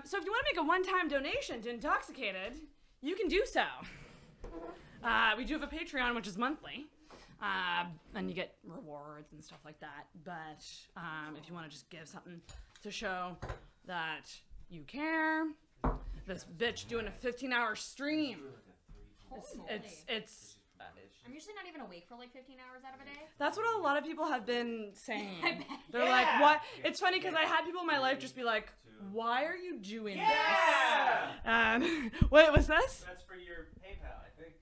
So if you want to make a one-time donation to Intoxicated, you can do so. We do have a Patreon, which is monthly. And you get rewards and stuff like that. But if you want to just give something to show that you care, this bitch doing a 15-hour stream. It's I'm usually not even awake for like 15 hours out of a day. That's what a lot of people have been saying. They're like, what? It's funny because I had people in my life just be like, why are you doing this? And wait, what's this? That's for your PayPal, I think.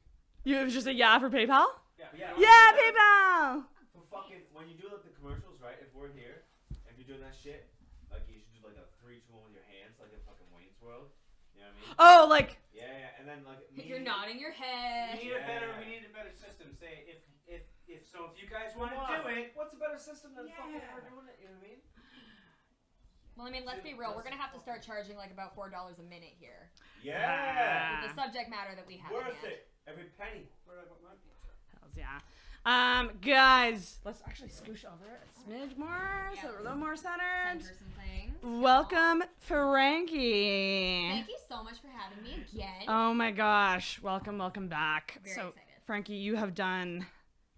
It was just a yeah for PayPal? Yeah, PayPal! So fucking, when you do like the commercials, right? If we're here, if you're doing that shit, like you should do like a 3-2-1 with your hands, like in fucking Wayne's World. You know what I mean? Oh, like. Yeah, and then like. You're nodding your head. We need a better system. Say if you guys want to do it, what's a better system than fucking ever doing it? You know what I mean? Well, I mean, let's be real. We're gonna have to start charging like about $4 a minute here. Yeah. With the subject matter that we have. Worth it. Every penny. Where did I put my pizza? Hells yeah. Guys, let's actually scoosh over a smidge more, so we're a little more centered. Center some things. Welcome, Frankie. Thank you so much for having me again. Oh my gosh, welcome back. Very so, excited. Frankie, you have done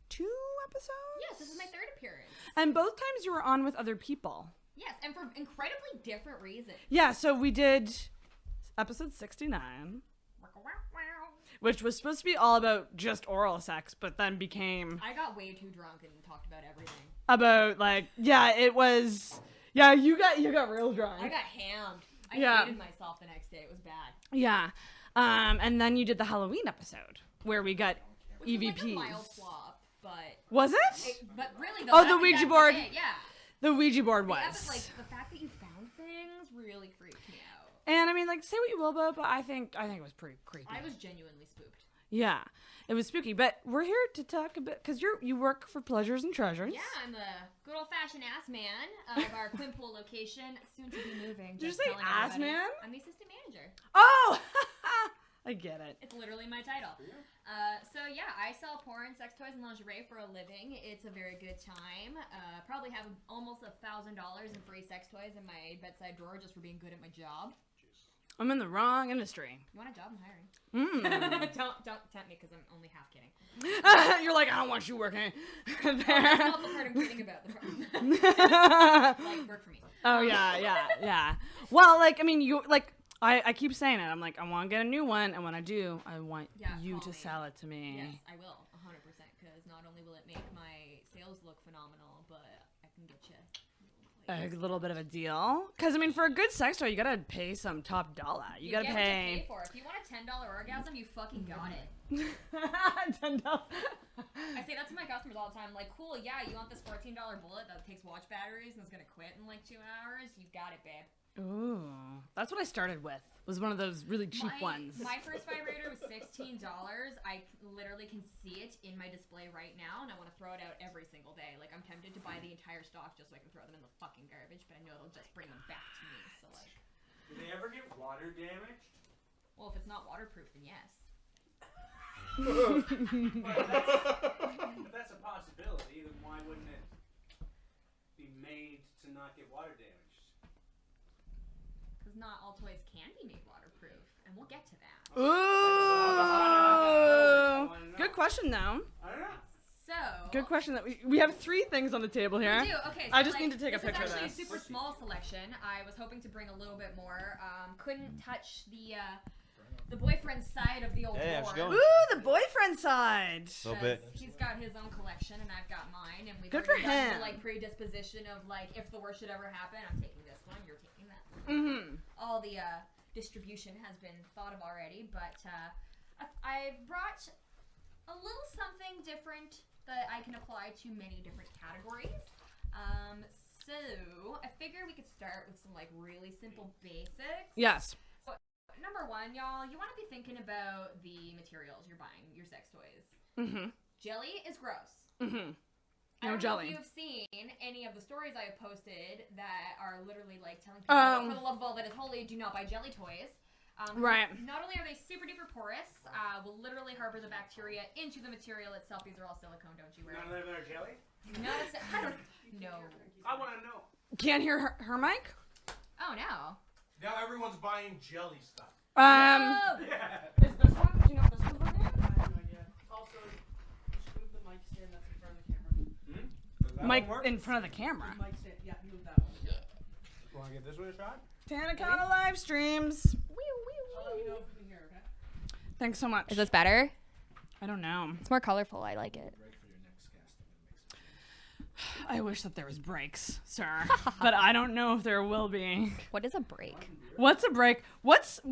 2 episodes? Yes, this is my 3rd appearance. And both times you were on with other people. Yes, and for incredibly different reasons. Yeah, so we did episode 69, which was supposed to be all about just oral sex, but then became I got way too drunk and talked about everything. about it was you got real drunk. I got hammed. I hated myself the next day. It was bad. Yeah. And then you did the Halloween episode where we got Which EVPs. was like a mild flop, but Was it? but really Oh, the Ouija board. Yeah. The Ouija board was. Yeah, but like the fact that you found things really freaked me out. And I mean, like, say what you will about it, but I think it was pretty creepy. I was genuinely spooked. Yeah, it was spooky. But we're here to talk a bit because you work for Pleasures and Treasures. Yeah, I'm the good old-fashioned ass man of our Quimpool location, soon to be moving. Did you say ass man? I'm the assistant manager. Oh, I get it. It's literally my title. So yeah, I sell porn, sex toys, and lingerie for a living. It's a very good time. Probably have almost $1,000 in free sex toys in my bedside drawer just for being good at my job. I'm in the wrong industry. You want a job? I'm hiring. Don't tempt me because I'm only half kidding. You're like, I don't want you working there. That's not the part I'm kidding about. The part like, work for me. Oh yeah. Well, like, I mean, you like. I keep saying it. I'm like, I want to get a new one, and when I do, I want you to sell it to me. Yes, I will, 100%, because not only will it make my sales look phenomenal, but I can get you a little bit of a deal. Because, I mean, for a good sex toy, you gotta pay some top dollar. You gotta get pay. What you pay for. If you want a $10 orgasm, you fucking got it. $10. I say that to my customers all the time. Like, cool, yeah, you want this $14 bullet that takes watch batteries and is gonna quit in like 2 hours? You got it, babe. Ooh, that's what I started with. Was one of those really cheap ones. My first vibrator was $16. I literally can see it in my display right now, and I want to throw it out every single day. Like, I'm tempted to buy the entire stock just so I can throw them in the fucking garbage, but I know it'll just bring them back to me. So, like, do they ever get water damaged? Well, if it's not waterproof, then yes. If that's a possibility, then why wouldn't it be made to not get water damaged? Because not all toys can be made waterproof, and we'll get to that. Ooh. Good question, though. I don't know. So. Good question. That we have 3 things on the table here. We do. Okay. So I just need to take a picture of this. this. This is actually a super small selection. I was hoping to bring a little bit more. Couldn't touch the boyfriend side of the old door. Ooh, the boyfriend side. A little bit. He's got his own collection, and I've got mine, and we've Good for already done him. the, like, predisposition of like if the worst should ever happen, I'm taking this one, you're taking that one. Mm-hmm. All the distribution has been thought of already, but I brought a little something different that I can apply to many different categories. So I figure we could start with some like really simple basics. Yes. Number 1, y'all, you want to be thinking about the materials you're buying, your sex toys. Mm-hmm. Jelly is gross. Mm-hmm. I don't jelly. know if you've seen any of the stories I have posted that are literally like telling people, for the love of all that is holy, do not buy jelly toys. Right. Not only are they super duper porous, will literally harbor the bacteria into the material itself. These are all silicone, don't you worry. None of them are jelly? I don't know. I want to know. Can't hear her mic? Oh no. Now everyone's buying jelly stuff. Oh. Is this one? Do you know what this one's working? I have no idea. Also, you should move the mic stand that's in front of the camera. Does that Mic one work? in front of the camera. Mic stand, yeah, move that one. Want to get this one a shot? Tanacana live streams. I'll let you know if we can hear, okay? Thanks so much. Is this better? I don't know. It's more colorful. I like it. Right for your next casting. I wish that there was breaks, sir, but I don't know if there will be. What is a break? What's a break? What's a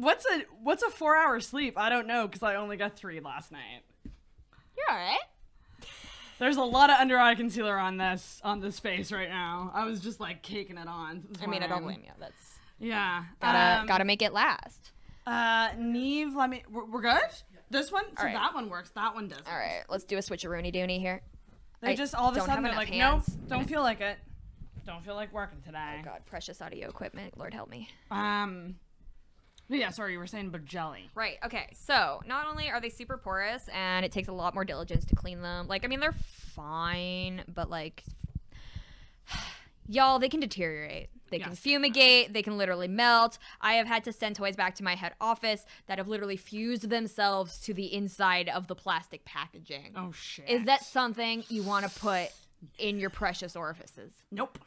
4-hour sleep? I don't know because I only got 3 last night. You're all right. There's a lot of under eye concealer on this face right now. I was just like caking it on. I mean, I don't blame you. That's Yeah. gotta make it last. Neve, let me. We're good. This one. So All right. that one works. That one doesn't. All right, let's do a switcheroony doony here. They I just all of a don't sudden have they're enough like, nope, hands. don't feel like it. Don't feel like working today. Oh God, precious audio equipment. Lord help me. But yeah, sorry, you were saying about jelly. Right, okay. So, not only are they super porous, and it takes a lot more diligence to clean them. Like, I mean, they're fine, but, like, y'all, they can deteriorate. They can Yes. fumigate. They can literally melt. I have had to send toys back to my head office that have literally fused themselves to the inside of the plastic packaging. Oh shit. Is that something you want to put in your precious orifices? Nope.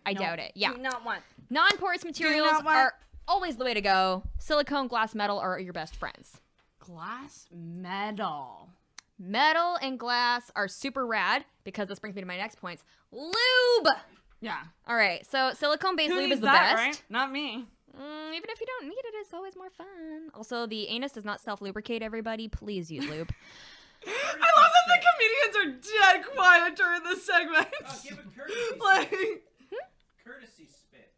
I Nope. doubt it. Yeah. Do not want. Non-porous materials not want- are always the way to go. Silicone, glass, metal are your best friends. Glass metal. Metal and glass are super rad because this brings me to my next points. Lube! Yeah. All right, so silicone-based Who lube needs is the that, best. right? Not me. Even if you don't need it, it's always more fun. Also, the anus does not self-lubricate, everybody. Please use lube. I love that the comedians are dead quiet during this segment. Give a courtesy Like, spit. Courtesy spit.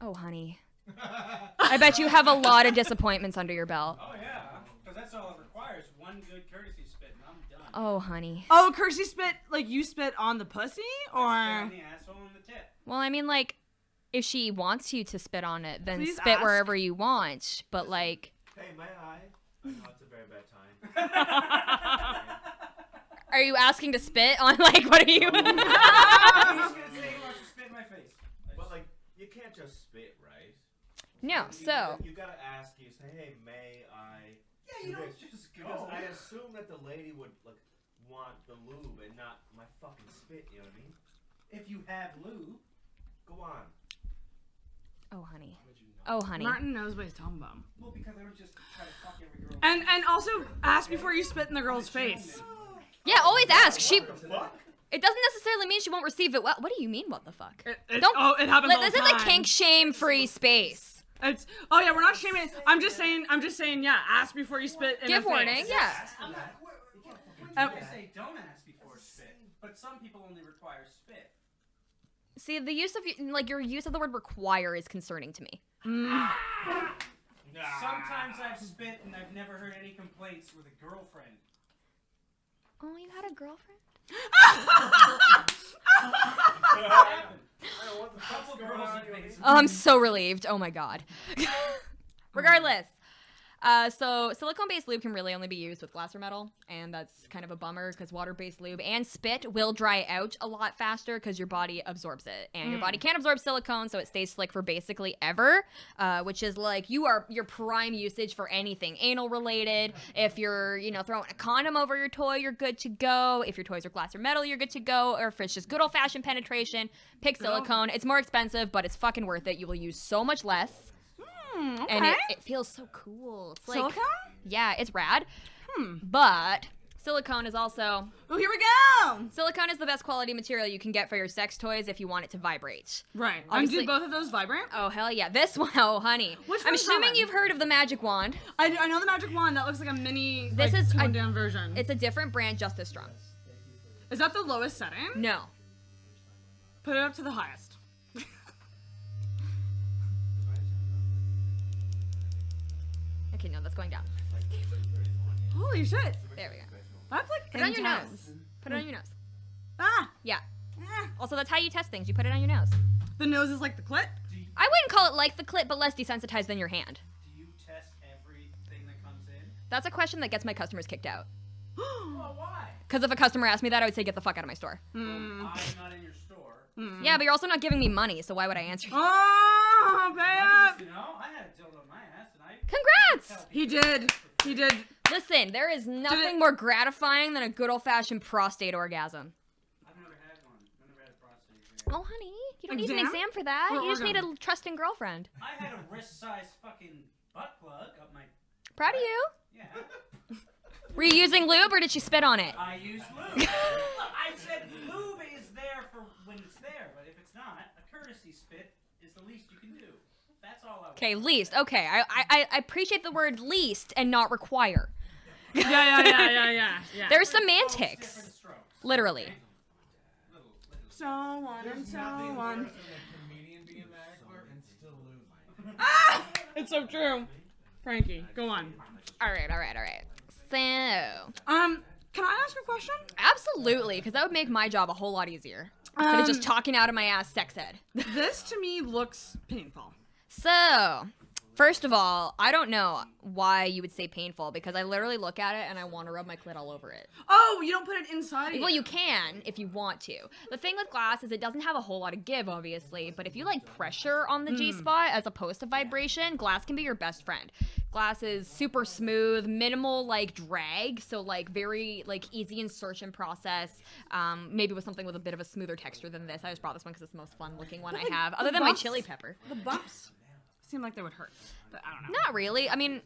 Oh, honey. I bet you have a lot of disappointments under your belt. Oh yeah, because that's all it requires. One good courtesy spit, and I'm done. Oh, honey. oh, Kirsty spit, like you spit on the pussy? Spit on Or. the asshole and the tit. Well, I mean, like, if she wants you to spit on it, then Please spit ask. wherever you want. But, like, Hey, may I? I know it's a very bad time. are you asking to spit on, like, what are you? He's gonna say he wants to spit in my face. But like, you can't just spit, right? No, so. You gotta ask. You say, hey, may I? Yeah, you don't just Because go. I assume that the lady would like want the lube and not my fucking spit. You know what I mean? If you have lube. Go on. Oh, honey. Oh, honey. Martin knows what he's talking about. Well, because I don't just try to fuck every girl. And also, ask before you spit in the girl's face. Yeah, always ask. She. What the fuck? It doesn't necessarily mean she won't receive it. What do you mean? What the fuck? It Don't- it happens all This the is a time. kink shame free space. It's oh yeah, we're not shaming. I'm just saying yeah. Ask before you spit. In Give her warning. face. Yeah. I'm not. I say don't ask before spit, but some people only require spit. See, the use of your use of the word require is concerning to me. Sometimes I've spit and I've never heard any complaints with a girlfriend. Oh, you had a girlfriend? Couple girls have made some. Oh, I'm so relieved. Oh my god. Regardless. So silicone-based lube can really only be used with glass or metal, and that's kind of a bummer because water-based lube and spit will dry out a lot faster because your body absorbs it, and your body can't absorb silicone, so it stays slick for basically ever, which is like your prime usage for anything anal-related. If you're throwing a condom over your toy, you're good to go. If your toys are glass or metal, you're good to go. Or if it's just good old-fashioned penetration, pick silicone. It's more expensive, but it's fucking worth it. You will use so much less. Okay. And it feels so cool. It's like, Silicone? yeah, it's rad. But silicone is also... Oh, here we go. Silicone is the best quality material you can get for your sex toys if you want it to vibrate. Right. Obviously- And do both of those vibrate? Oh, hell yeah. This one, oh, honey. Which I'm one's that assuming one? you've heard of the magic wand. I know the magic wand. That looks like a mini. This like, is- toned down version. It's a different brand, just as strong. Is that the lowest setting? No. Put it up to the highest. Okay, no, that's going down. Holy shit. There we go. That's like Put it on your intense. nose. Put it on your nose. Ah. Yeah. Ah. Also, that's how you test things. You put it on your nose. The nose is like the clit. I wouldn't call it like the clit, but less desensitized than your hand. Do you test everything that comes in? That's a question that gets my customers kicked out. Well, why? Because if a customer asked me that, I would say, get the fuck out of my store. Hmm. I'm not in your store. Yeah, but you're also not giving me money, so why would I answer? Oh, pay up. You know, I tell He people. did. He did. Listen, there is nothing more gratifying than a good old-fashioned prostate orgasm. I've never had one. I've never had a prostate. Oh, honey, you don't need an Exam? exam for that. Or You just need a organ? trusting girlfriend. I had a wrist-sized fucking butt plug up my. Proud of you. Yeah. Were you using lube or did she spit on it? I use lube. I said lube is there for when it's there, but if it's not, a courtesy spit is the least you can do. That's all I. Okay, least. Okay, I appreciate the word least and not require. Yeah. There's Different semantics, strokes. literally. Little. So on and so on. Worse than a comedian being the expert and still losing. Ah! It's so true. Frankie, go on. All right. So, Can I ask a question? absolutely, because that would make my job a whole lot easier. Instead of just talking out of my ass sex ed. This to me looks painful. So, first of all, I don't know why you would say painful, because I literally look at it and I want to rub my clit all over it. Oh, you don't put it inside. Well, you can if you want to. The thing with glass is it doesn't have a whole lot of give, obviously, but if you like pressure on the G-spot as opposed to vibration, glass can be your best friend. Glass is super smooth, minimal like drag, so like very like easy insertion process. Maybe with something with a bit of a smoother texture than this. I just brought this one because it's the most fun looking one I have, other than my bumps- chili pepper. The bumps seem like they would hurt, but I don't know. Not really. I mean,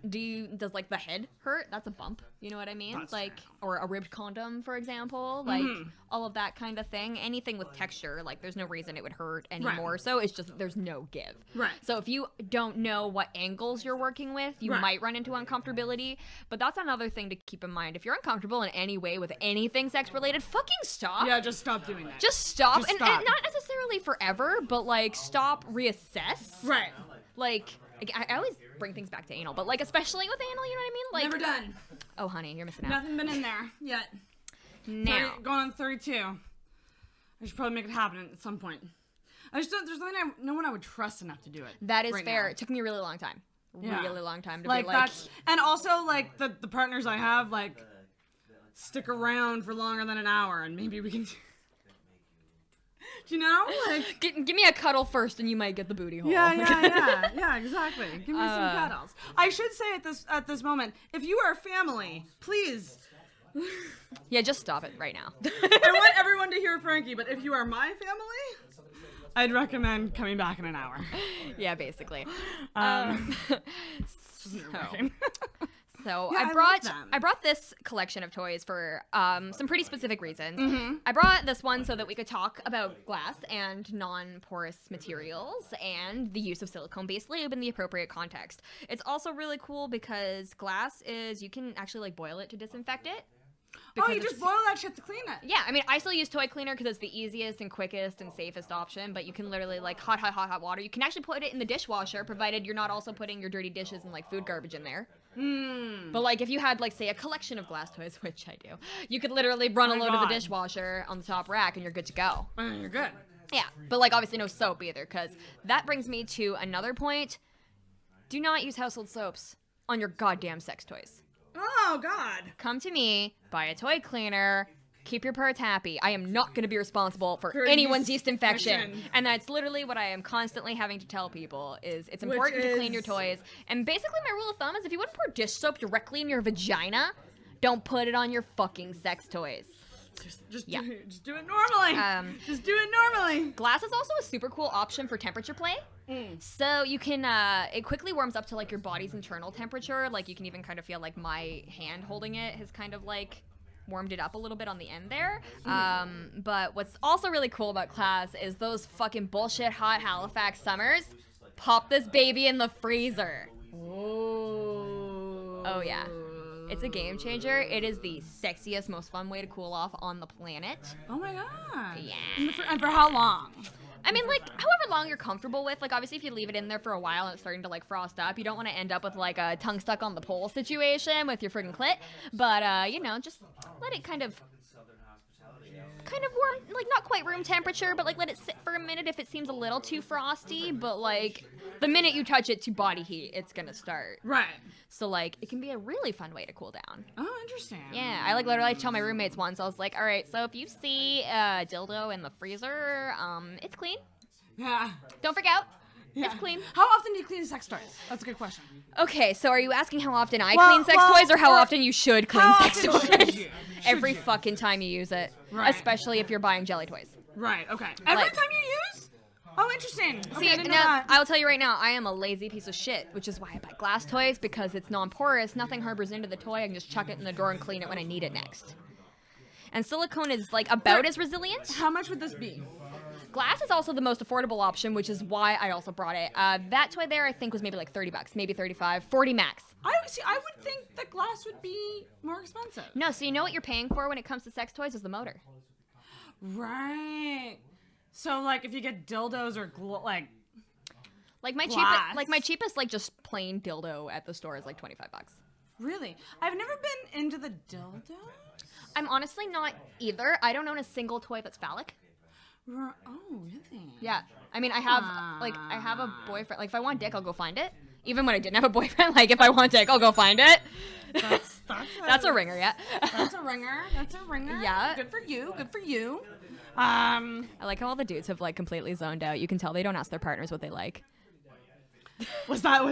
does like the head hurt? That's a bump. You know what I mean? That's Like, or a ribbed condom, for example. Like, all of that kind of thing. Anything with texture, like, there's no reason it would hurt anymore. Right. So it's just there's no give. Right. So if you don't know what angles you're working with, you Right. might run into uncomfortability. But that's another thing to keep in mind. If you're uncomfortable in any way with anything sex related, fucking stop. Yeah, just stop doing that. Just stop. Just And stop. not necessarily forever, but like stop, reassess. Right. Like, I always bring things back to anal, but like especially with anal, you know what I mean? Like, Never done. oh honey, you're missing out. Nothing been in there yet. Now, Going on 32. I should probably make it happen at some point. I just don't. There's no one I would trust enough to do it. that is right fair. now. It took me a really long time. Yeah. Really long time to Like be like, that's, and also like the partners I have like stick around for longer than an hour, and maybe we can. You know, like give me a cuddle first, and you might get the booty hole. yeah, exactly. Give me some Uh, cuddles. I should say at this moment, if you are family, please. Yeah, just stop it right now. I want everyone to hear Frankie, but if you are my family, I'd recommend coming back in an hour. Yeah, basically. So Yeah, I I love brought them. I brought this collection of toys for some pretty specific reasons. Mm-hmm. I brought this one so that we could talk about glass and non-porous materials and the use of silicone-based lube in the appropriate context. It's also really cool because glass is, you can actually like boil it to disinfect it. Oh, because you just it's- boil that shit to clean it. Yeah, I mean, I still use toy cleaner because it's the easiest and quickest and safest option, but you can literally, like, hot water. You can actually put it in the dishwasher, provided you're not also putting your dirty dishes and, like, food garbage in there. But, like, if you had, like, say, a collection of glass toys, which I do, you could literally run Oh a my load of the God. dishwasher on the top rack and you're good to go. You're good. Yeah, but, like, obviously no soap either, because that brings me to another point. Do not use household soaps on your goddamn sex toys. Oh God. Come to me, buy a toy cleaner, keep your parts happy. I am not going to be responsible for For anyone's yeast yeast infection. infection. And that's literally what I am constantly having to tell people is it's Which important to clean your is- toys. And basically my rule of thumb is if you want to pour dish soap directly in your vagina, don't put it on your fucking sex toys. Just Yeah. just do it normally. Just do it normally. Glass is also a super cool option for temperature play. So you can, it quickly warms up to like your body's internal temperature. Like you can even kind of feel like my hand holding it has kind of like warmed it up a little bit on the end there. But what's also really cool about glass is those fucking bullshit hot Halifax summers. Pop this baby in the freezer. Oh yeah. It's a game changer. It is the sexiest, most fun way to cool off on the planet. Oh my God. Yeah. And for how long? I mean, like, however long you're comfortable with. Like, obviously, if you leave it in there for a while and it's starting to, like, frost up, you don't want to end up with, like, a tongue stuck on the pole situation with your friggin' clit. But, you know, just let it kind of warm, like, not quite room temperature, but, like, let it sit for a minute if it seems a little too frosty. But, like, the minute you touch it to body heat, it's gonna start. Right. So, like, it can be a really fun way to cool down. Oh, interesting. Yeah, I, like, literally tell my roommates once, I was like, all right, so if you see a dildo in the freezer, it's clean. Yeah. Don't freak out. It's clean. How often do you clean sex toys? That's a good question. Okay, so are you asking how often I Well, clean sex well, toys or how or often you should clean how sex often should toys? you? Every fucking time you use it. Right. Especially if you're buying jelly toys. Right. Okay. Every Like- time you use? Oh, interesting. Okay, See, I didn't know now, that. I'll tell you right now, I am a lazy piece of shit, which is why I buy glass toys, because it's non-porous, nothing harbors into the toy, I can just chuck it in the drawer and clean it when I need it next. And silicone is like about as resilient. How much would this be? Glass is also the most affordable option, which is why I also brought it. That toy there, I think, was maybe like $30, maybe 35, 40 max. I would think that glass would be more expensive. No, so you know what you're paying for when it comes to sex toys is the motor. Right. So like if you get dildos or Like my Glass. cheapest like just plain dildo at the store is like $25. really, I've never been into the dildo. I'm honestly not either. I don't own a single toy that's phallic. Oh, really? Yeah. I mean, I have a boyfriend. Like if I want dick, I'll go find it. Even when I didn't have a boyfriend, like if I want dick, I'll go find it. That's a ringer, yeah. That's a ringer. That's a ringer. Yeah. Good for you. Good for you. I like how all the dudes have like completely zoned out. You can tell they don't ask their partners what they like. Was that?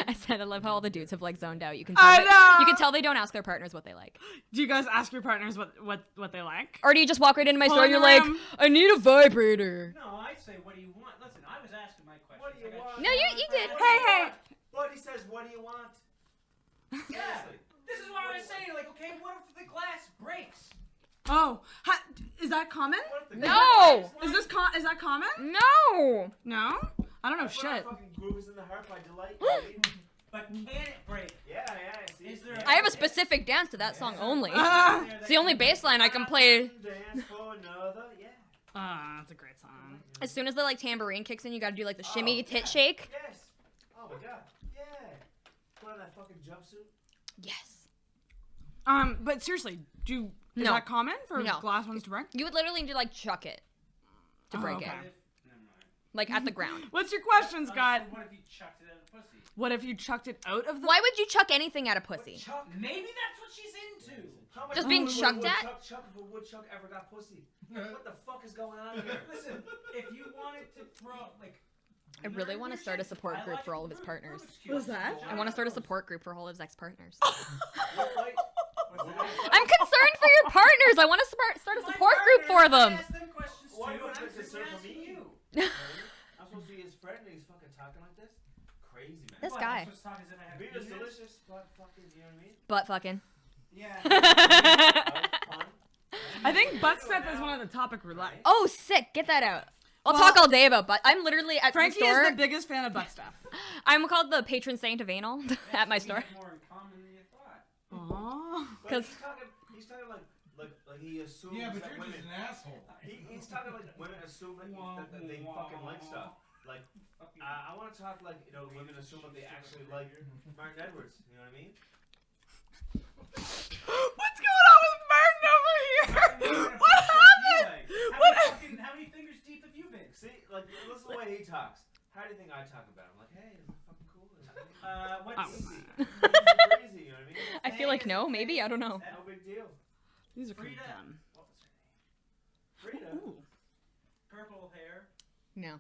I said I love how all the dudes have like zoned out. You can I tell know. you can tell they don't ask their partners what they like. Do you guys ask your partners what they like? Or do you just walk right into my store and you're Pulling like, them. I need a vibrator. No, I'd say, what do you want? Listen, I was asking my question. What do you want? No, you did. Hey. Buddy says, what do you want? Yeah. This is what I was saying. Like, okay, what if the glass breaks? Oh, is that common? What if the No. Is that common? No. No. I don't know What our shit. fucking groove is in the heart by Delight. baby. But can it break? Yeah. See? Is there I have a specific dance to that song only. Ah, It's the only bass line I can play. Dance for another, yeah. that's a great song. As soon as the like tambourine kicks in, you gotta do like the shimmy tit shake. Yes. Oh my god. Yeah. Put on that fucking jumpsuit. Yes. But seriously, is No. that common for No. glass ones to break? You would literally need to like chuck it to break okay. it, Never mind. like at the ground. What's your question, Scott? What if you chucked it at a pussy? What if you chucked it out of the? Why would you chuck anything at a pussy? Chuck. Maybe that's what she's into. How much Just being would chucked at? Chuck if a woodchuck ever got pussy? What the fuck is going on here? Listen, if you wanted to throw, like... I really want to start a support group for all of his partners. What's that? I want to start a support group for all of his ex-partners. What fight? What's that? I'm concerned for your partners. I want to start a support group for them. Ask them questions too, Why and would I'm you just concern for asking me? you. I'm supposed to be his friend and he's fucking talking like this? Crazy, man. This What, guy. I'm supposed to talk as if I have Beaver's penis? delicious, but fucking, you know what I mean? Butt fucking. Yeah. That was fun. I think butt stuff is one of the topic roulette. Oh, sick. Get that out. I'll Well, talk all day about butt. I'm literally at Frankie the store. is the biggest fan of butt stuff. I'm called the patron saint of anal at my We store. have more in common than you thought. Aww. But 'Cause- he's talking like he assumes Yeah, but that you're women... just an asshole. He's talking like women assume that they fucking like stuff. Like, I want to talk like, you know, women assume that they actually like Martin Edwards. You know what I mean? What's going on with Martin over here? What happened? What? How many fingers deep have you been? See, like, listen to the way he talks. How do you think I talk about him? Like, hey, this is fucking cool. What's Easy. Easy, you know what I mean? I feel like no, maybe, I don't know. No big deal. These are pretty Frida. fun. What was her name? Frida. Ooh. Purple hair. No.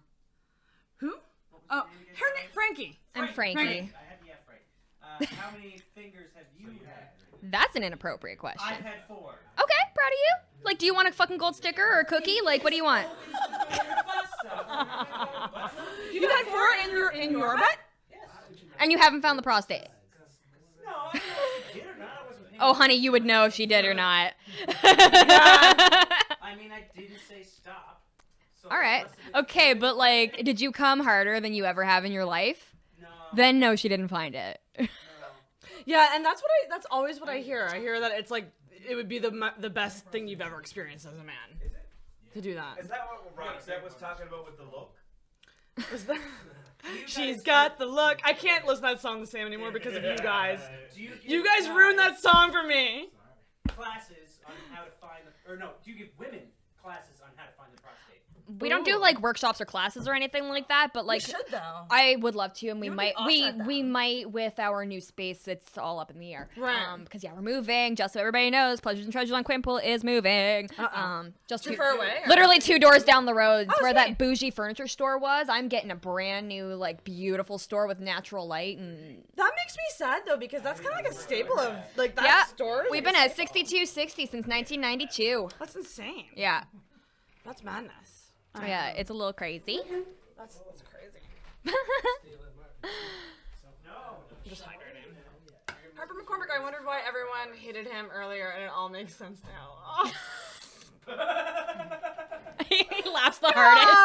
Who? What was Oh, her name again? her name Frankie. I'm Frankie. I had the F right. How many fingers have you had? That's an inappropriate question. I've had 4. Okay, proud of you. Like, do you want a fucking gold sticker or a cookie? Like, what do you want? You had 4 in your butt? And you haven't found the prostate. No, I don't know if you did or not. I wasn't paying Oh, honey, you would know if she did or not. I mean, I didn't say stop. So All right. the rest of it- Okay, but like, did you come harder than you ever have in your life? No. Then no, she didn't find it. Yeah, and that's always what I hear. I hear that it's like it would be the best thing you've ever experienced as a man to do that. Is that what Roxette was talking about with the look? Was that? She's got the look. I can't listen to that song the same anymore because of you guys. Do you give You guys ruined that song for me. classes on how to find the, or no, do you give women classes on how to find the prostate? We don't do like workshops or classes or anything like that, but like We should though. I would love to, and we You would might be awesome at we that. might with our new space. It's all up in the air, Right. Because we're moving. Just so everybody knows, Pleasures and Treasures on Quimple is moving. Just Too far away? Or? literally 2 doors down the road, Oh, where sweet. that bougie furniture store was. I'm getting a brand new, like, beautiful store with natural light and. That makes me sad though because that's kind of like a staple of like that Yeah, store. we've been at 6260 since 1992. That's insane. Yeah, That's madness. yeah, it's a little crazy. That's crazy. No. I'm just hydrating. Harper McCormick, I wondered why everyone hated him earlier, and it all makes sense now. He laughs the hardest.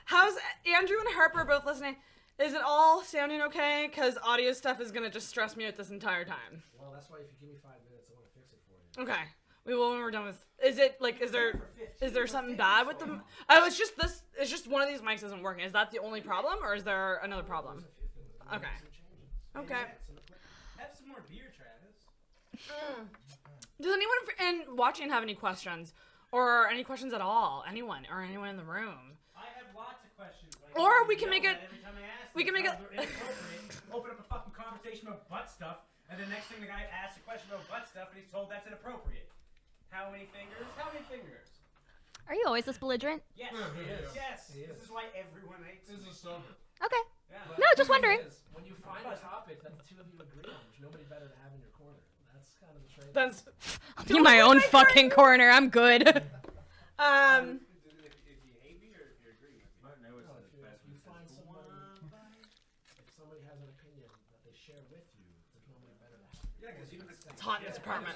How's Andrew and Harper both listening? Is it all sounding okay? Because audio stuff is going to just stress me out this entire time. Well, that's why if you give me 5 minutes, I want to fix it for you. Okay. We will when we're done with. Is it like? Is there something bad with them? Oh, it's just this. It's just one of these mics isn't working. Is that the only problem, or is there another problem? Okay. Okay. Have some more beer, Travis. Does anyone in watching have any questions, or any questions at all? Anyone or anyone in the room? I have lots of questions. But Or we can make it- Every time I ask we can make it- Open up a fucking conversation about butt stuff, and the next thing the guy asks a question about butt stuff, and he's told that's inappropriate. How many fingers? How many fingers? Are you always this belligerent? Yes. He is. Yes. He This is. is why everyone hates This me. is sober. Okay. Yeah. No, just wondering. When you find a topic that the two of you agree on, there's nobody better to have in your corner. That's kind of the trade. That's I'll be in my own fucking corner. I'm good. If you hate me or if you agree with me. I know it's the best. If you find someone, if somebody has an opinion that they share with you, there's nobody better to have. Yeah, because even if it's hot in this apartment.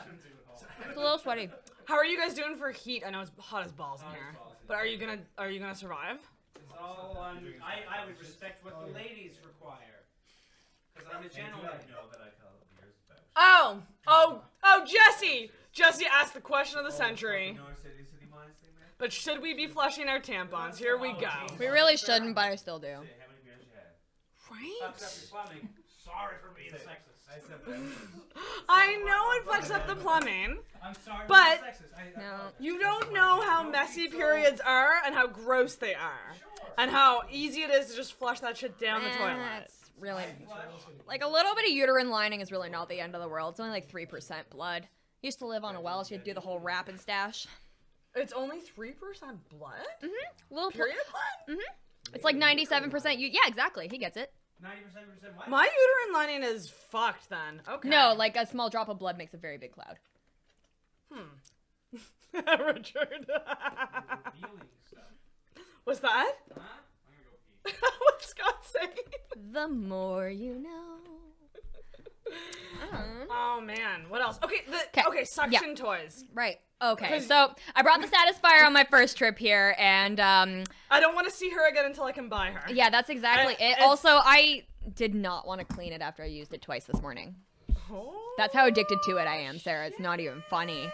It's a little sweaty. How are you guys doing for heat? I know it's hot as balls in here, but are you gonna survive? It's all on. I would respect what the ladies require. Because I'm a gentleman. know that I call it beers about. Oh, Jesse! Jesse asked the question of the century. You know our city minds thing there? But should we be flushing our tampons? Here we go. We really shouldn't, but I still do. Say, how many beers you had? Right? Fucks up your plumbing. Sorry for being sexist. I said that. I know it fucks up the plumbing. I'm sorry But- for being sexist. No. You don't know how messy periods are and how gross they are. And how easy it is to just flush that shit down the toilet. It's really like a little bit of uterine lining is really not the end of the world. It's only like 3% blood. Used to live on a well, so you had to do the whole wrap and stash. It's only 3% blood? Little Period blood? It's like 97%. Yeah, exactly. He gets it. 97% what? My uterine lining is fucked then. Okay. No, like a small drop of blood makes a very big cloud. Richard. Revealing stuff. What's that? Huh? I'm gonna go pee. What's Scott saying? The more you know. Oh man, what else? Okay, Okay, suction toys. Right. Okay. 'Cause- So I brought the Satisfier on my first trip here, and I don't want to see her again until I can buy her. yeah, that's exactly it. it's- Also, I did not want to clean it after I used it twice this morning. Oh. That's how addicted to it I am, Sarah. It's not even funny.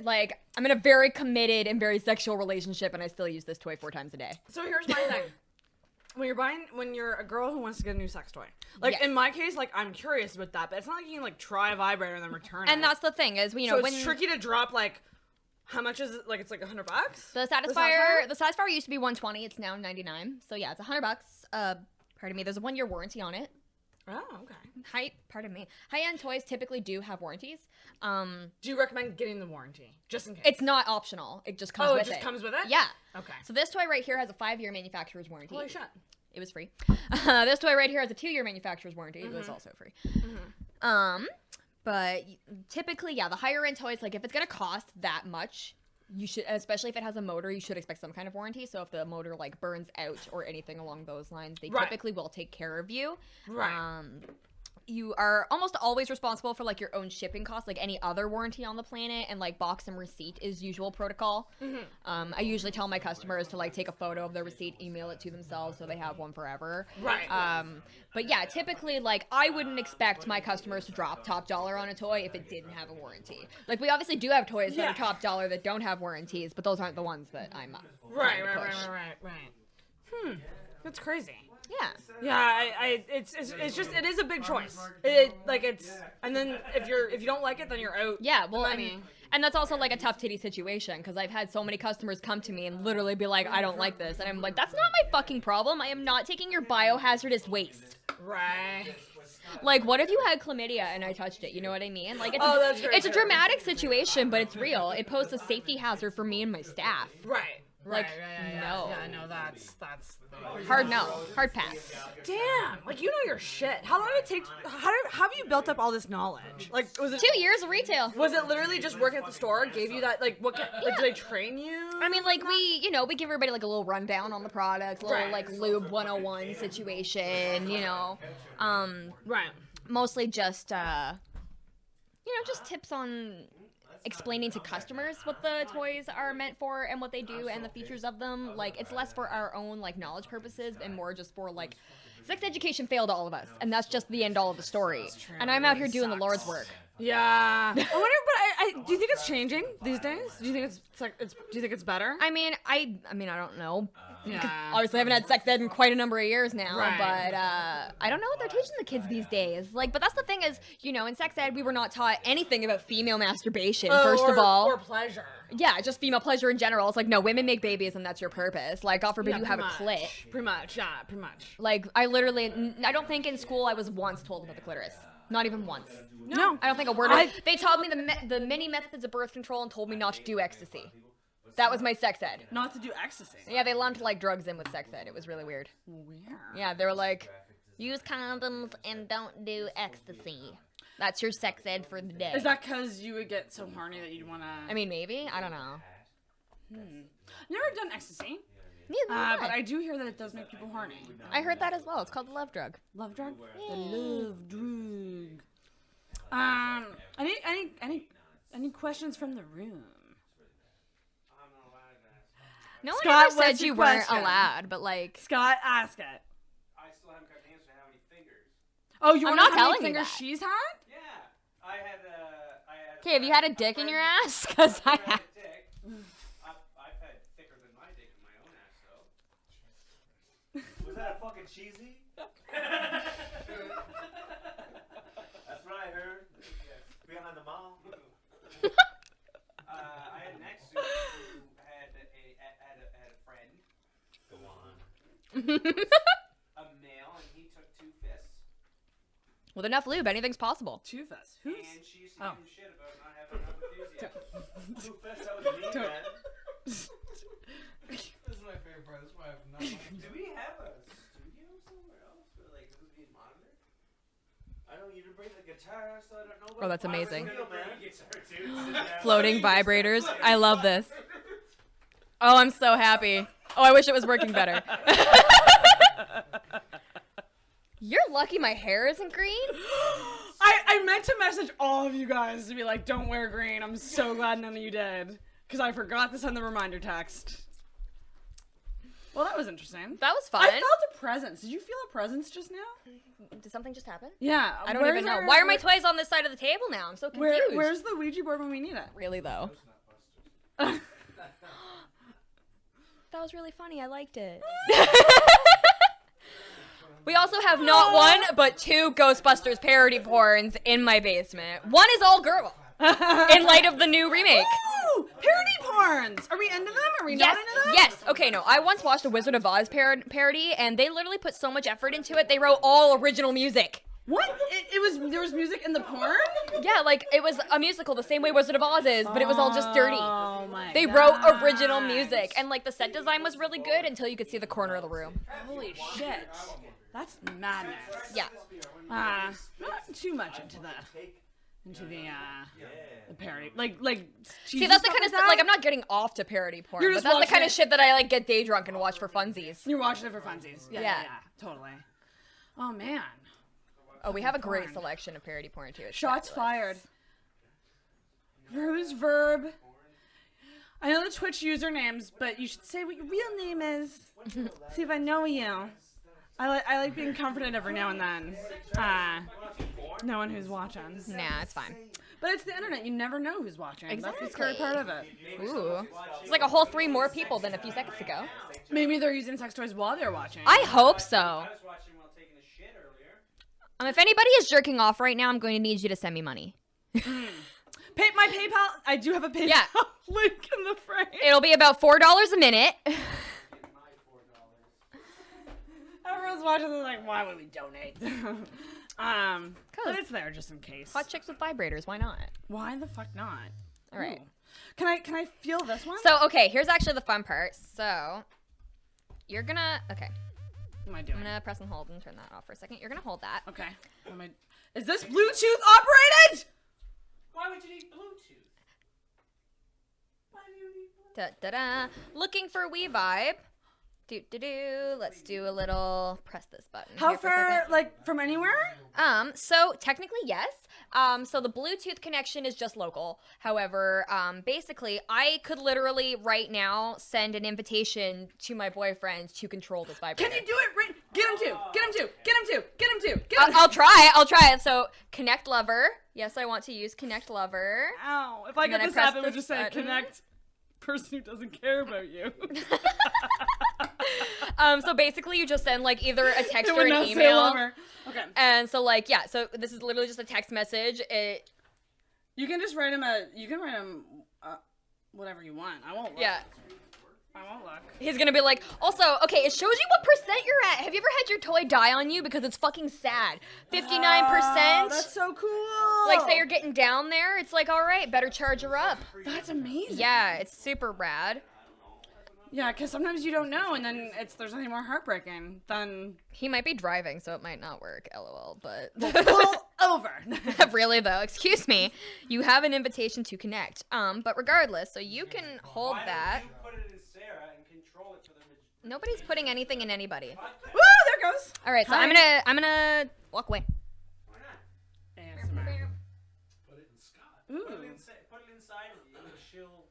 Like, I'm in a very committed and very sexual relationship, and I still use this toy 4 times a day. So here's my thing. When you're a girl who wants to get a new sex toy, like Yes. in my case, like I'm curious about that, but it's not like you can like try a vibrator and then return it. And that's the thing is, you know, so when it's tricky to drop. Like, how much is it? Like it's like $100. the Satisfier used to be $120, it's now $99. So yeah, it's $100. Pardon me. There's a 1-year warranty on it. Oh, okay. High-end toys typically do have warranties. Do you recommend getting the warranty just in case? It's not optional. It just comes oh, with it just it. comes with it. Yeah. Okay. So this toy right here has a 5-year manufacturer's warranty. Holy shit. It was free. This toy right here has a 2-year manufacturer's warranty. It was also free. But typically, yeah, the higher end toys, like if it's gonna cost that much, you should, especially if it has a motor, you should expect some kind of warranty. So if the motor like burns out or anything along those lines, they Right. typically will take care of you. Right. You are almost always responsible for like your own shipping costs, like any other warranty on the planet, and like box and receipt is usual protocol. I usually tell my customers to like take a photo of their receipt, email it to themselves so they have one forever. Right. But yeah, typically like I wouldn't expect my customers to drop top dollar on a toy if it didn't have a warranty. Like we obviously do have toys that Yeah. are top dollar that don't have warranties, but those aren't the ones that I'm Right. trying to push. Right. That's crazy. Yeah. Yeah, it's just it is a big choice. And then if you don't like it, then you're out. Yeah, well, money. And that's also like a tough titty situation because I've had so many customers come to me and literally be like, I don't like this. And I'm like, that's not my fucking problem. I am not taking your biohazardous waste. Right. Like, what if you had chlamydia and I touched it? You know what I mean? Like, that's very it's a true. dramatic situation, but it's real. It poses a safety hazard for me and my staff. Right. Like, no. no. Yeah, no, that's Hard no. Hard pass. damn. Like, you know your shit. How long did it take? How have you built up all this knowledge? Like, was it 2 years of retail. Was it literally just working at the store gave you that? Like, what? Like, did they train you? I mean, like, we give everybody, like, a little rundown on the products, a little, Right. like, Lube 101 situation, Right. Mostly just, just tips on explaining to customers what the toys are meant for and what they do and the features of them. Like, it's less for our own, like, knowledge purposes and more just for, like, sex education failed all of us, and that's just the end all of the story. And I'm out here doing the Lord's work. Yeah. I wonder, but I do you think it's changing these days? Do you think do you think it's better? I mean, I don't know. Yeah. Obviously, I haven't had sex ed in quite a number of years now, Right. but I don't know what they're teaching the kids these days. Like, but that's the thing is, in sex ed, we were not taught anything about female masturbation, first of all. Or pleasure. Yeah, just female pleasure in general. It's like, no, women make babies and that's your purpose. Like, God forbid Yeah, you have a pretty clit. much. Pretty much, yeah, pretty much. Like, I don't think in school I was once told about the clitoris. Not even once. No. I don't think a word. They taught me the many methods of birth control and told me not to do ecstasy. That was my sex ed. Not to do ecstasy. Yeah, they lumped like drugs in with sex ed. It was really weird. Weird. Yeah, they were like, use condoms and don't do ecstasy. That's your sex ed for the day. Is that because you would get so horny that you'd want to... I mean, maybe. I don't know. Never done ecstasy. Neither have But I do hear that it does make people horny. I heard that as well. It's called the love drug. Love drug? The love drug. Any questions from the room? No one Scott, ever said what's you your weren't question? allowed, but like, Scott, ask it. I still haven't got the answer to how many fingers. Oh, you I'm want not to know how telling many you fingers that. she's had? Yeah, I had okay, have you had a dick in your ass? Cause I have. dick. I've had thicker than my dick in my own ass, though. Was that a fucking cheesy? That's what I heard. Behind the mall. I had an ex who had a friend. Go on. A male, and he took 2 fists. With enough lube, anything's possible. Two fists. Who's? And she used to give him shit about not having enough enthusiasm. 2 fists, that was me, man. This is my favorite part. That's why I've not. Do we have a studio somewhere else where like this is being monitored? I don't need to bring the guitar, so I don't know. Oh, that's amazing. Floating Floating vibrators. I love this. Oh, I'm so happy. Oh, I wish it was working better. You're lucky my hair isn't green. I meant to message all of you guys to be like, don't wear green. I'm so glad none of you did. Because I forgot to send the reminder text. Well, that was interesting. That was fun. I felt a presence. Did you feel a presence just now? Did something just happen? Yeah. I don't even know. Why are my toys on this side of the table now? I'm so confused. Where's the Ouija board when we need it? Really though? That was really funny. I liked it. We also have not one, but 2 Ghostbusters parody porns in my basement. One is all girl, in light of the new remake. Ooh, parody porns. Are we into them? Are we Yes, not into them? yes. Okay, no. I once watched a Wizard of Oz parody, and they literally put so much effort into it. They wrote all original music. What? There was music in the porn? Yeah, like it was a musical the same way Wizard of Oz is, but it was all just dirty. Oh my They wrote original music, and like the set design was really good until you could see the corner of the room. Holy shit. That's madness. Yeah. Not too much into the parody. Like See, that's the kind of stuff, like, I'm not getting off to parody porn, You're but just that's the watching kind of it. shit that I, like, get day drunk and watch for funsies. You're watching it for funsies. Yeah. Yeah. Totally. Oh man. Oh, we have a great Porn. selection of parody porn, too. It's Shots fabulous. fired. Who's Verb? I know the Twitch usernames, but you should say what your real name is. See if I know you. I like being comforted every now and then. Knowing who's watching. Nah, it's fine. But it's the internet. You never know who's watching. That's the scary Exactly. part of it. Ooh. It's like a whole 3 more people than a few seconds ago. Maybe they're using sex toys while they're watching. I hope so. I was watching while taking a shit earlier. If anybody is jerking off right now, I'm going to need you to send me money. my PayPal. I do have a PayPal link in the frame. It'll be about $4 a minute. Everyone's watching this like, why would we donate? But it's there just in case. Hot chicks with vibrators, why not? Why the fuck not? All right. Ooh. Can I feel this one? So, okay, here's actually the fun part. So, you're gonna, okay. What am I doing? I'm gonna press and hold and turn that off for a second. You're gonna hold that. Okay. Is this Bluetooth operated? Why would you need Bluetooth? Why do you need Bluetooth? Da-da-da. Looking for Wii Vibe. Do-do-do. Let's do a little, press this button. How here for a far, second. like, from anywhere? So technically, yes. So the Bluetooth connection is just local. However, basically, I could literally right now send an invitation to my boyfriend to control this vibrator. Can you do it right? Get him to. Get him to. Get him to. Get him to. Get him I'll try it. So connect lover. Yes, I want to use connect lover. Ow. If I And get then I this press app, it would this just say button. connect person who doesn't care about you. So basically, you just send like either a text It or would an not say email. lover. Okay. And so like yeah, so this is literally just a text message. You can just write him whatever you want. I won't look. Yeah. I won't look. He's gonna be like, also, okay, it shows you what percent you're at. Have you ever had your toy die on you? Because it's fucking sad. 59%. Oh, that's so cool. Like, say you're getting down there, it's like, all right, better charge her up. That's amazing. Yeah, it's super rad. Yeah, because sometimes you don't know, and then there's nothing more heartbreaking than He might be driving, so it might not work, lol, but... pull over. Really, though, excuse me. You have an invitation to connect. But regardless, so you can hold that. You put it in Sarah and control it for the Nobody's putting anything in anybody. Woo! There goes. All right, so Hi. I'm gonna walk away. Why not? ASMR. Put it in Scott. Ooh. Put it inside of you, and she'll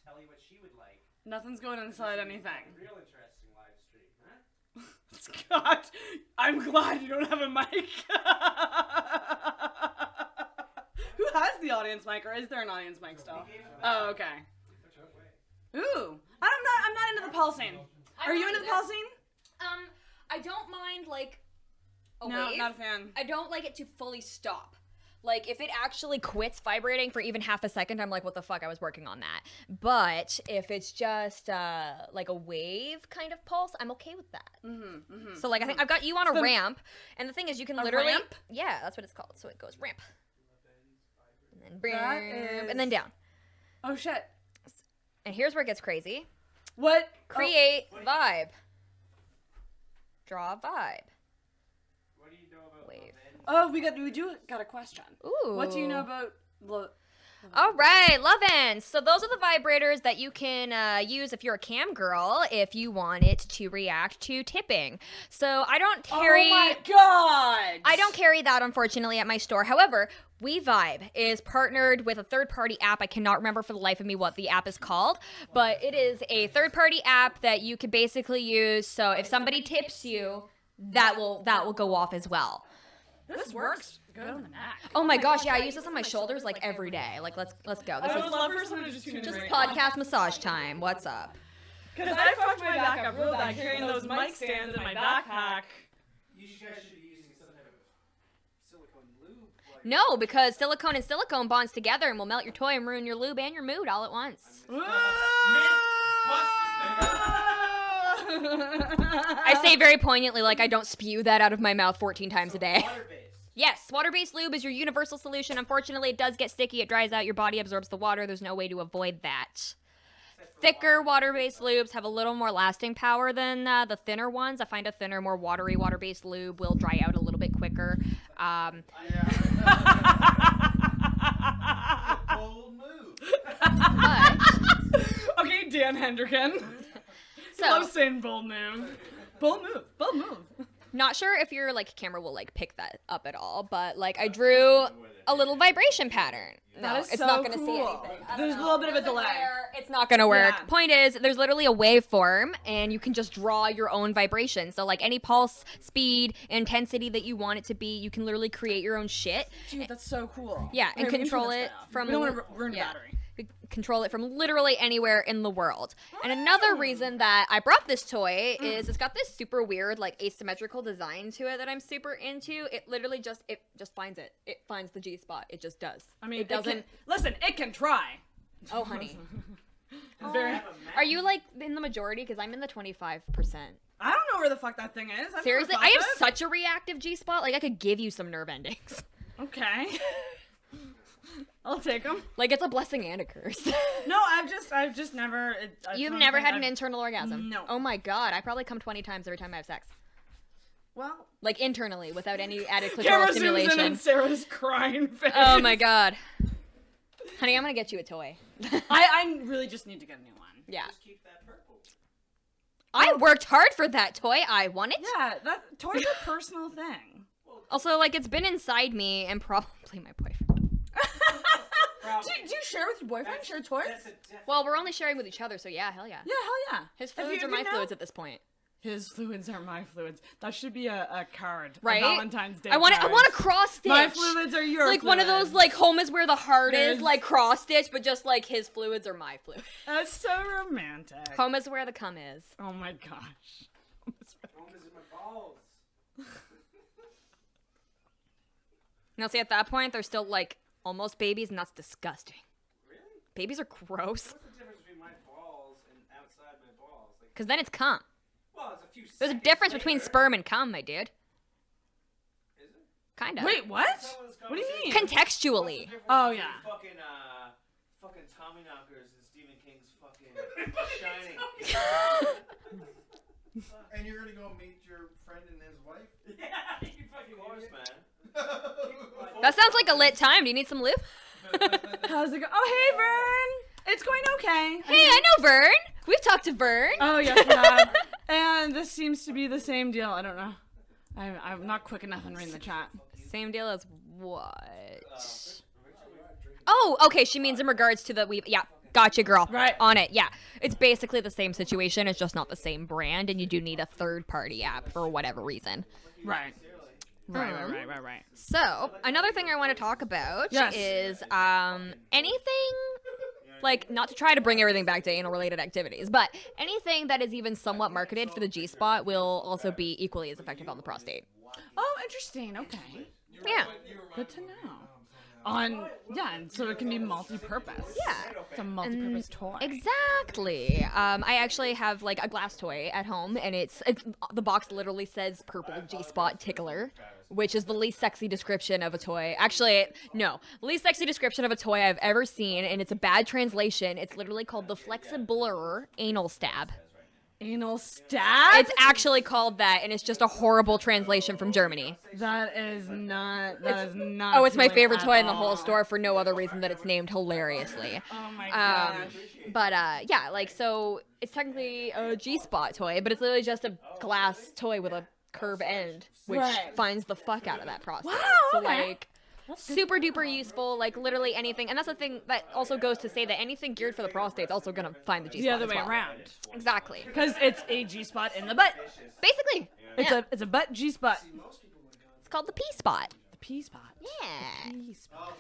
tell you what she would like. Nothing's going inside anything. Real interesting live stream, huh? Scott, I'm glad you don't have a mic. Who has the audience mic, or is there an audience mic still? Oh, okay. Ooh, I'm not into the pulsing. Are you into the pulsing? I don't mind like a No, wave. not a fan. I don't like it to fully stop. Like if it actually quits vibrating for even half a second, I'm like, what the fuck? I was working on that. But if it's just like a wave kind of pulse, I'm okay with that. So like I think I've got you on a ramp, and the thing is, you can literally ramp? yeah, that's what it's called. So it goes ramp, and then That ramp, and then is- down. Oh shit. And here's where it gets crazy. What? Create vibe. Draw vibe. What do you know about Wave. Oh, we got a question. Ooh. What do you know about? All right, Lovin'. So those are the vibrators that you can use if you're a cam girl, if you want it to react to tipping. So I don't carry. Oh my god! I don't carry that, unfortunately, at my store. However, WeVibe is partnered with a third-party app. I cannot remember for the life of me what the app is called, but it is a third-party app that you can basically use. So if somebody tips you, that will go off as well. This works. Good on the neck. Oh my gosh, yeah, I use this on my shoulders like every day. Like let's go. This I would is love for someone to just tune in just right now. podcast massage time. What's up? Because I fucked my back up real bad carrying those mic stands in my backpack. You guys should be using some type of silicone lube. Like No, because silicone and silicone bonds together and will melt your toy and ruin your lube and your mood all at once. I say very poignantly like I don't spew that out of my mouth 14 times a day. water-based. Yes, water-based lube is your universal solution. Unfortunately, it does get sticky. It dries out. Your body absorbs the water. There's no way to avoid that. Thicker water-based lubes have a little more lasting power than the thinner ones. I find a thinner, more watery water-based lube will dry out a little bit quicker. Bold move. But Okay, Dan Hendricken. Love so saying bold move. Bold move. Bold move. not sure if your like camera will like pick that up at all, but like I drew a little vibration pattern. No, That is it's so not going to see cool. anything. I don't There's a know. little bit of a There's delay. wire. It's not going to work. Yeah. Point is, there's literally a waveform, and you can just draw your own vibration. So like any pulse, speed, intensity that you want it to be, you can literally create your own shit. Dude, that's so cool. Yeah, and Okay, we can control turn this it guy off. from We don't want to ruin the yeah. battery. control it from literally anywhere in the world. And another reason that I brought this toy is it's got this super weird, like, asymmetrical design to it that I'm super into. It literally just finds it. It finds the G-spot. It just does. I mean, it doesn't. It can try. Oh, honey. Very. Are you, like, in the majority? Because I'm in the 25%. I don't know where the fuck that thing is. I've Seriously, never I thought have of such a reactive G-spot. Like, I could give you some nerve endings. it. Okay. I'll take them. Like, it's a blessing and a curse. No, I've just never. You've never had an internal orgasm? No. Oh my god, I probably come 20 times every time I have sex. Well, Like, internally, without any added clitoral camera zooms in stimulation. and Sarah's crying face. Oh my god. Honey, I'm gonna get you a toy. I really just need to get a new one. Yeah. Just keep that purple. I worked hard for that toy. I want it. Yeah, that toy's a personal thing. Also, like, it's been inside me and probably my boyfriend. Do you share with your boyfriend? Share toys? That's a definite. Well, we're only sharing with each other, so yeah, hell yeah. Yeah, hell yeah. His If fluids you are my know- fluids at this point. His fluids are my fluids. That should be a card. Right? A Valentine's Day I want card. a cross stitch. My fluids are your like fluids. one of those, like, home is where the heart is, There's- like, cross stitch, but just like his fluids are my fluids. That's so romantic. Home is where the cum is. Oh my gosh. Home is in my balls. Now, see, at that point, they're still, like, almost babies, and that's disgusting. Really? Babies are gross. What's the difference between my balls and outside my balls? Like, Because then it's cum. well, it's a few There's a seconds difference between later. sperm and cum, my dude. Is it? Kind of. Wait, what? Is that this What do you mean? conversation? Contextually. What's the difference Oh, between yeah. Fucking Tommy Knockers and Stephen King's fucking Shining. And you're gonna go meet your friend and his wife? Yeah, you fucking Of course, idiot. man. That sounds like a lit time. Do you need some lube? How's it go? Oh, hey, Vern. It's going okay. Hey, I know Vern. We've talked to Vern. Oh, yes, we have. And this seems to be the same deal. I don't know. I'm not quick enough in reading the chat. Same deal as what? Oh, okay. She means in regards to the we. Yeah, gotcha, girl. Right. On it. Yeah, it's basically the same situation. It's just not the same brand, and you do need a third-party app for whatever reason. Right. Right. So another thing I want to talk about Yes. is anything. Like, not to try to bring everything back to anal-related activities, but anything that is even somewhat marketed for the G-spot will also be equally as effective on the prostate. Oh, interesting. Okay. Yeah. Good to know. And so it can be multi-purpose. Yeah. It's a multi-purpose toy. Exactly. I actually have, like, a glass toy at home, and it's the box literally says purple G-spot tickler, which is the least sexy description of a toy. Actually, no. Least sexy description of a toy I've ever seen, and it's a bad translation. It's literally called the Flexiblur Anal Stab. Anal stab? It's actually called that, and it's just a horrible translation from Germany. That is not. Oh, it's my appealing favorite at toy in the all. whole store for no other reason that it's named hilariously. Oh my gosh. But yeah, like, so it's technically a G-spot toy, but it's literally just a glass toy with a curved end, which Right. finds the fuck out of that process. Wow, So, okay. like, super duper useful, like, literally anything. And that's the thing that also goes to say that anything geared for the prostate's also gonna find the G-spot The other as way well. around. Exactly. Because it's a G-spot in the butt. Basically, It's yeah. a butt G-spot. It's called the P-spot. The P-spot. Yeah. P-spot.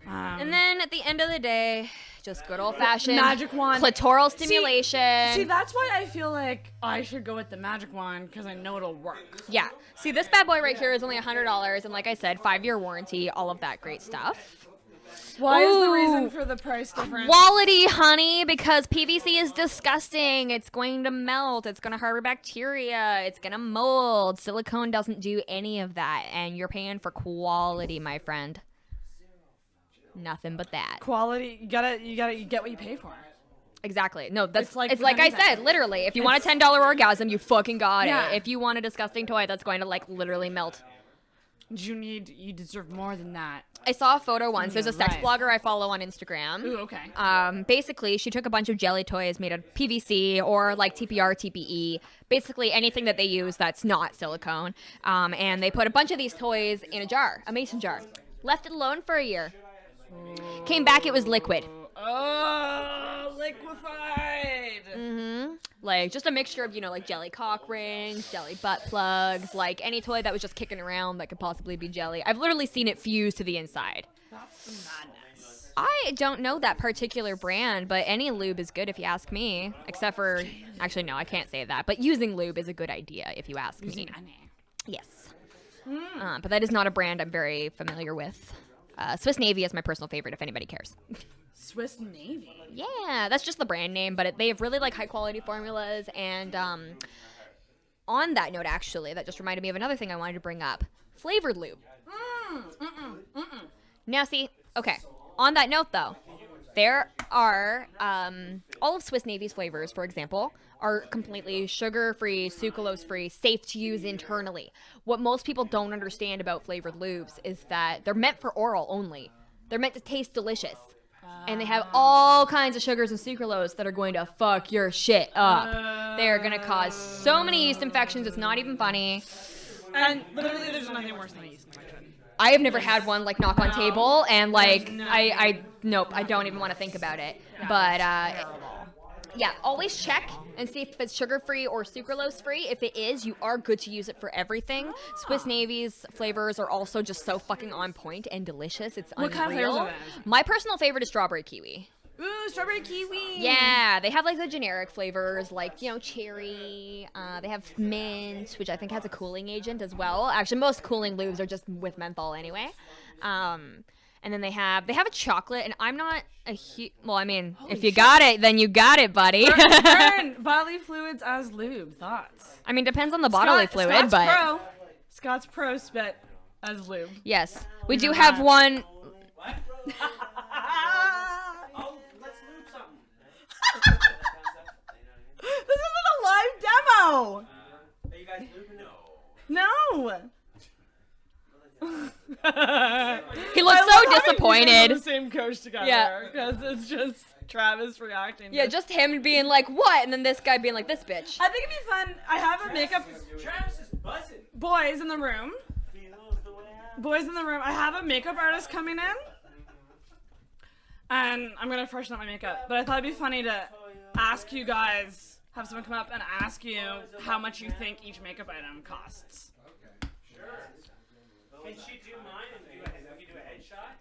And then at the end of the day, just good old-fashioned Magic wand. clitoral stimulation. See, that's why I feel like I should go with the magic wand, because I know it'll work. Yeah. See, this bad boy right here is only $100, and like I said, 5-year warranty, all of that great stuff. Why is the Ooh. reason for the price difference? Quality, honey, because PVC is disgusting. It's going to melt. It's going to harbor bacteria. It's going to mold. Silicone doesn't do any of that, and you're paying for quality, my friend. Nothing but that. Quality, you get what you pay for. Exactly. No, that's It's like it's with like I anything. said, literally. If you want a $10 orgasm, you fucking got Yeah. it. If you want a disgusting toy that's going to, like, literally melt. You deserve more than that. I saw a photo once. There's a sex Right. blogger I follow on Instagram. Ooh, okay. Basically, she took a bunch of jelly toys made of PVC or like TPR, TPE, basically anything that they use that's not silicone. And they put a bunch of these toys in a jar, a mason jar. Left it alone for a year. Came back, it was liquid. Oh, liquefied. Like, just a mixture of, like, jelly cock rings, jelly butt plugs, like any toy that was just kicking around that could possibly be jelly. I've literally seen it fuse to the inside. That's madness. I don't know that particular brand, but any lube is good if you ask me. Except for, actually, no, I can't say that. But using lube is a good idea if you ask me. Yes. But that is not a brand I'm very familiar with. Swiss Navy is my personal favorite if anybody cares. Swiss Navy. Yeah, that's just the brand name, but they have really like high quality formulas. And on that note, actually, that just reminded me of another thing I wanted to bring up: flavored lube. Now, see, okay. On that note, though, there are all of Swiss Navy's flavors, for example, are completely sugar-free, sucralose-free, safe to use internally. What most people don't understand about flavored lubes is that they're meant for oral only. They're meant to taste delicious. And they have all kinds of sugars and sucralose that are going to fuck your shit up. They are going to cause so many yeast infections, it's not even funny. And literally, there's nothing worse than a yeast infection. I have never had one like knock on table, and like nope, I don't even want to think about it. But yeah, always check and see if it's sugar-free or sucralose-free. If it is, you are good to use it for everything. Swiss Navy's flavors are also just so fucking on point and delicious. It's unreal. What kind of flavors are they? My personal favorite is strawberry kiwi. Ooh, strawberry kiwi. Yeah, they have like the generic flavors like, you know, cherry. They have mint, which I think has a cooling agent as well. Actually, most cooling lubes are just with menthol anyway. And then they have a chocolate, and I'm not a well, I mean, holy if you got it, then you got it, buddy. Burn bodily fluids as lube. Thoughts? I mean, depends on the bodily fluid, but Scott's Pro spit as lube. Yes, we do have one. What? Oh, let's lube something. This isn't a live demo. Are you guys lubing? No. He looks so disappointed. On the same coach together. Yeah, because it's just Travis reacting. Yeah, just him being like, "What?" and then this guy being like, "This bitch." I think it'd be fun. I have a makeup. Travis is buzzing. Boys in the room. Boys in the room. I have a makeup artist coming in, and I'm gonna freshen up my makeup. But I thought it'd be funny to ask you guys, have someone come up and ask you how much you think each makeup item costs. Can she do mine and we do a headshot?